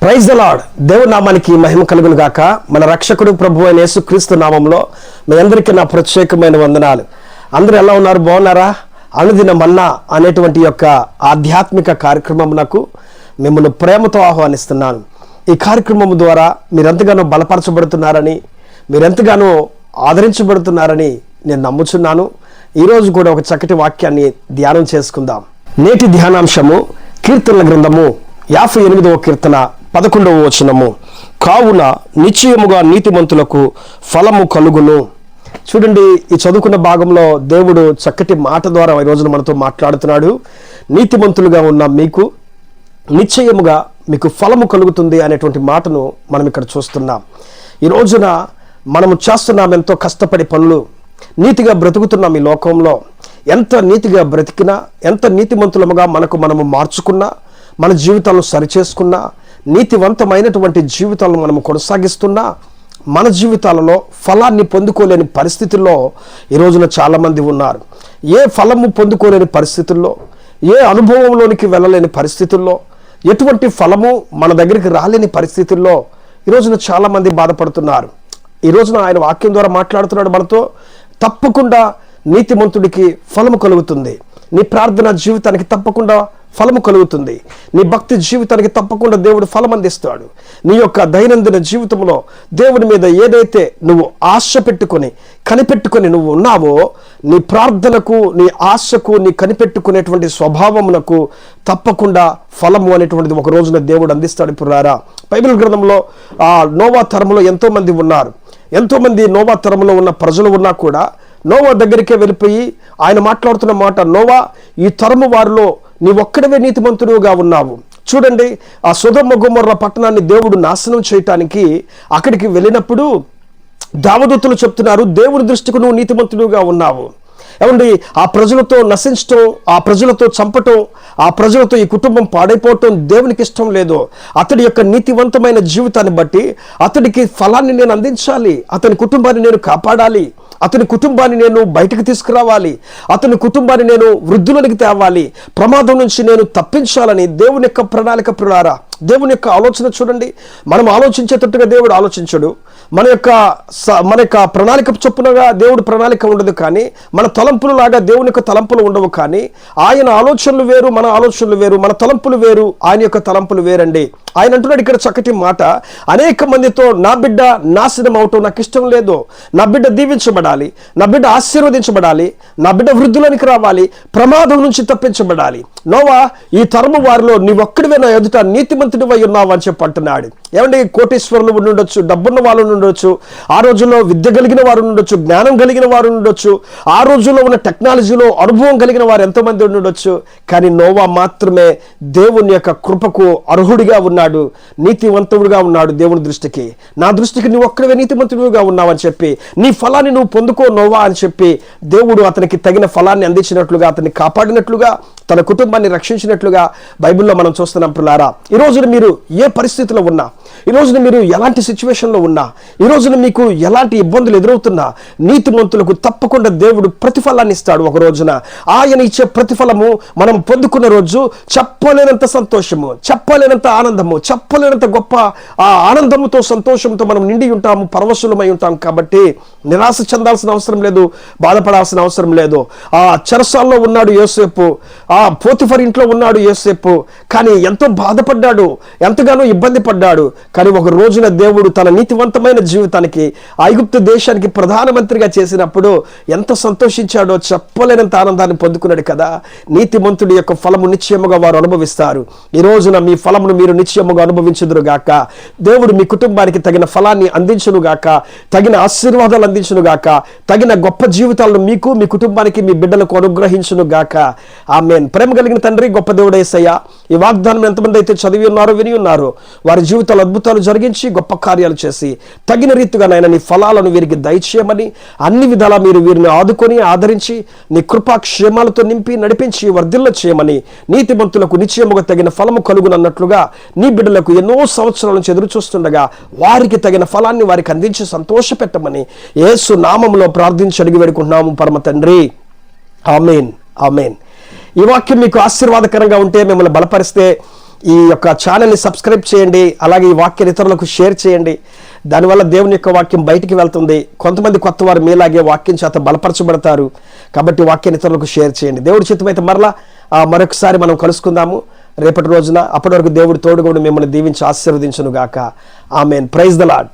Praise the lord. దేవుని నామానికి మహిమ కలుగును గాక. మన రక్షకుడు ప్రభు అయిన యేసుక్రీస్తు నామంలో మీ అందరికీ నా ప్రత్యేకమైన వందనాలు. అందరూ ఎలా ఉన్నారు? బాగున్నారా? అనుదిన మన్నా అనేటువంటి యొక్క ఆధ్యాత్మిక కార్యక్రమమునకు మిమ్మల్ని ప్రేమతో ఆహ్వానిస్తున్నాను. ఈ కార్యక్రమం ద్వారా మీరెంతగానో బలపరచబడుతున్నారని, మీరెంతగానో ఆదరించబడుతున్నారని నేను నమ్ముచున్నాను. ఈరోజు కూడా ఒక చక్కటి వాక్యాన్ని ధ్యానం చేసుకుందాం. నేటి ధ్యానాంశము కీర్తనల గ్రంథము 58వ కీర్తన 11వ వచనము. కావున నిశ్చయముగా నీతిమంతులకు ఫలము కలుగును. చూడండి, ఈ చదువుకున్న భాగంలో దేవుడు చక్కటి మాట ద్వారా ఈ రోజున మనతో మాట్లాడుతున్నాడు. నీతిమంతులుగా ఉన్న మీకు నిశ్చయముగా మీకు ఫలము కలుగుతుంది అనేటువంటి మాటను మనం ఇక్కడ చూస్తున్నాం. ఈ రోజున మనము చేస్తున్నాం ఎంతో కష్టపడి పనులు, నీతిగా బ్రతుకుతున్నాం. ఈ లోకంలో ఎంత నీతిగా బ్రతికినా, ఎంత నీతిమంతులముగా మనము మార్చుకున్నా, మన జీవితాలను సరిచేసుకున్నా, నీతివంతమైనటువంటి జీవితాలను మనము కొనసాగిస్తున్నా, మన జీవితాలలో ఫలాన్ని పొందుకోలేని పరిస్థితుల్లో ఈ రోజున చాలామంది ఉన్నారు. ఏ ఫలము పొందుకోలేని పరిస్థితుల్లో, ఏ అనుభవంలోనికి వెళ్ళలేని పరిస్థితుల్లో, ఎటువంటి ఫలము మన దగ్గరికి రాలేని పరిస్థితుల్లో ఈ రోజున చాలామంది బాధపడుతున్నారు. ఈ రోజున ఆయన వాక్యం ద్వారా మాట్లాడుతున్నాడు మనతో. తప్పకుండా నీతిమంతుడికి ఫలము కలుగుతుంది. నీ ప్రార్థన జీవితానికి తప్పకుండా ఫలము కలుగుతుంది. నీ భక్తి జీవితానికి తప్పకుండా దేవుడు ఫలం అందిస్తాడు. నీ యొక్క దైనందిన జీవితంలో దేవుని మీద ఏదైతే నువ్వు ఆశ పెట్టుకొని కనిపెట్టుకొని నువ్వు ఉన్నావో, నీ ప్రార్థనకు, నీ ఆశకు, నీ కనిపెట్టుకునేటువంటి స్వభావమునకు తప్పకుండా ఫలము అనేటువంటిది ఒక రోజున దేవుడు అందిస్తాడు. పురారా బైబిల్ గ్రంథంలో నోవా తరములో ఎంతో మంది ఉన్నారు. ఎంతో మంది నోవా తరములో ఉన్న ప్రజలు ఉన్నా కూడా నోవా దగ్గరికే వెళ్ళిపోయి ఆయన మాట్లాడుతున్న మాట, నోవా, ఈ తరము వారిలో నీవొక్కడవే నీతిమంతుడుగా ఉన్నావు. చూడండి, ఆ సొదొమ గొమొర్రా పట్టణాన్ని దేవుడు నాశనం చేయటానికి అక్కడికి వెళ్ళినప్పుడు దేవదూతలు చెప్తున్నారు, దేవుని దృష్టికి నువ్వు నీతిమంతుడుగా ఉన్నావు. ఏమండి, ఆ ప్రజలతో నశించటం, ఆ ప్రజలతో చంపటం, ఆ ప్రజలతో ఈ కుటుంబం పాడైపోవటం దేవునికి ఇష్టం లేదు. అతడి యొక్క నీతివంతమైన జీవితాన్ని బట్టి అతడికి ఫలాన్ని నేను అందించాలి, అతని కుటుంబాన్ని నేను కాపాడాలి, అతని కుటుంబాన్ని నేను బయటకు తీసుకురావాలి, అతని కుటుంబాన్ని నేను వృద్ధులకి తేవాలి, ప్రమాదం నుంచి నేను తప్పించాలని దేవుని యొక్క ప్రణాళిక. ప్రియులారా, దేవుని యొక్క ఆలోచన చూడండి. మనం ఆలోచించేటట్టుగా దేవుడు ఆలోచించడు. మన యొక్క ప్రణాళిక చొప్పునగా దేవుడు ప్రణాళిక ఉండదు, కానీ మన తలంపులు లాగా దేవుని యొక్క తలంపులు ఉండవు. కానీ ఆయన ఆలోచనలు వేరు, మన ఆలోచనలు వేరు, మన తలంపులు వేరు, ఆయన యొక్క తలంపులు వేరండి. ఆయన అంటున్నాడు ఇక్కడ చక్కటి మాట, అనేక మందితో నా బిడ్డ నాశనం అవటం నాకు ఇష్టం లేదు. నా బిడ్డ దీవించబడాలి, నా బిడ్డ ఆశీర్వదించబడాలి, నా బిడ్డ వృద్ధులనికి రావాలి, ప్రమాదం నుంచి తప్పించబడాలి. నోవా, ఈ తరము వారిలో నీవొక్కడివే నా ఎదుట నీతిమంతుడివై ఉన్నావు అని చెప్పి అంటున్నాడు. ఏమంటే, కోటీశ్వరులు ఉండొచ్చు, డబ్బున్న వాళ్ళు ఉండొచ్చు, ఆ రోజుల్లో విద్య కలిగిన వారు ఉండొచ్చు, జ్ఞానం కలిగిన వారు ఉండొచ్చు, ఆ రోజుల్లో ఉన్న టెక్నాలజీలో అనుభవం కలిగిన వారు ఎంతోమంది ఉండొచ్చు. కానీ నోవా మాత్రమే దేవుని యొక్క కృపకు అర్హుడిగా ఉన్నాడు, నీతివంతుడుగా ఉన్నాడు దేవుని దృష్టికి. నా దృష్టికి నువ్వు ఒక్కడే నీతిమంతుడుగా ఉన్నావు అని చెప్పి, నీ ఫలాన్ని నువ్వు పొందుకో నోవా అని చెప్పి దేవుడు అతనికి తగిన ఫలాన్ని అందించినట్లుగా, అతన్ని కాపాడినట్లుగా, తన కుటుంబాన్ని రక్షించినట్లుగా బైబిల్లో మనం చూస్తున్నాం. పిల్లారా, ఈ రోజున మీరు ఏ పరిస్థితిలో ఉన్నా, ఈ రోజున మీరు ఎలాంటి సిచ్యువేషన్లో ఉన్నా, ఈ రోజున మీకు ఎలాంటి ఇబ్బందులు ఎదురవుతున్నా, నీతిమంతులకు తప్పకుండా దేవుడు ప్రతిఫలాన్ని ఇస్తాడు. ఒక రోజున ఆయన ఇచ్చే ప్రతిఫలము మనం పొందుకున్న రోజు చెప్పలేనంత సంతోషము, చెప్పలేనంత ఆనందము, చెప్పలేనంత గొప్ప ఆనందముతో, సంతోషంతో మనం నిండి ఉంటాము, పరవశులమై ఉంటాం. కాబట్టి నిరాశ చెందాల్సిన అవసరం లేదు, బాధపడాల్సిన అవసరం లేదు. ఆ చెరసాల్లో ఉన్నాడు యోసేపు, ఆ పోతిఫర్ ఇంట్లో ఉన్నాడు యోసేపు, కానీ ఎంతో బాధపడ్డాడు, ఎంతగానో ఇబ్బంది పడ్డాడు. కానీ ఒక రోజున దేవుడు తన నీతివంతమైన జీవితానికి ఐగుప్తు దేశానికి ప్రధానమంత్రిగా చేసినప్పుడు ఎంత సంతోషించాడో, చెప్పలేనంత ఆనందాన్ని పొందుకున్నాడు కదా. నీతిమంతుడి యొక్క ఫలము నిశ్చయముగా వారు అనుభవిస్తారు. ఈ రోజున మీ ఫలమును మీరు నిశ్చయముగా అనుభవించుదురుగాక. దేవుడు మీ కుటుంబానికి తగిన ఫలాన్ని అందించునుగాక, తగిన ఆశీర్వాదాలు అందించునుగాక, తగిన గొప్ప జీవితాలను మీకు, మీ కుటుంబానికి, మీ బిడ్డలకు అనుగ్రహించునుగాక. ఆమేన్. ప్రేమ కలిగిన తండ్రి, గొప్ప దేవుడు యేసయ్య, ఈ వాగ్దానం ఎంతమంది అయితే చదివి ఉన్నారో, విని ఉన్నారో, వారి జీవితాలు అద్భుతాలు జరిగించి గొప్ప కార్యాలు చేసి తగిన రీతిగా నాయన నీ ఫలాలను వీరికి దయచేయమని, అన్ని విధాలా మీరు వీరిని ఆదుకొని ఆదరించి నీ కృపాక్షేమాలతో నింపి నడిపించి వర్ధిల్ల చేయమని, నీతిమంతులకు నిశ్చయముగా తగిన ఫలము కలుగునన్నట్లుగా నీ బిడ్డలకు ఎన్నో సంవత్సరాల నుంచి ఎదురు చూస్తుండగా వారికి తగిన ఫలాన్ని వారికి అందించి సంతోషపెట్టమని యేసు నామములో ప్రార్థించి అడిగి వేడుకుంటున్నాము పరమ తండ్రి. ఆమేన్, ఆమేన్. ఈ వాక్యం మీకు ఆశీర్వాదకరంగా ఉంటే, మిమ్మల్ని బలపరిస్తే, ఈ యొక్క ఛానల్ని సబ్స్క్రైబ్ చేయండి. అలాగే ఈ వాక్యాన్ని ఇతరులకు షేర్ చేయండి. దానివల్ల దేవుని యొక్క వాక్యం బయటికి వెళ్తుంది. కొంతమంది కొత్త వారు మీలాగే వాక్యం చేత బలపరచబడతారు. కాబట్టి వాక్యాన్ని ఇతరులకు షేర్ చేయండి. దేవుడి చిత్తమైతే మరలా మరొకసారి మనం కలుసుకుందాము రేపటి రోజున. అప్పటి వరకు దేవుడు తోడుగా ఉండి మిమ్మల్ని దీవించి ఆశీర్వదించును గాక. ఆమేన్. Praise the lord.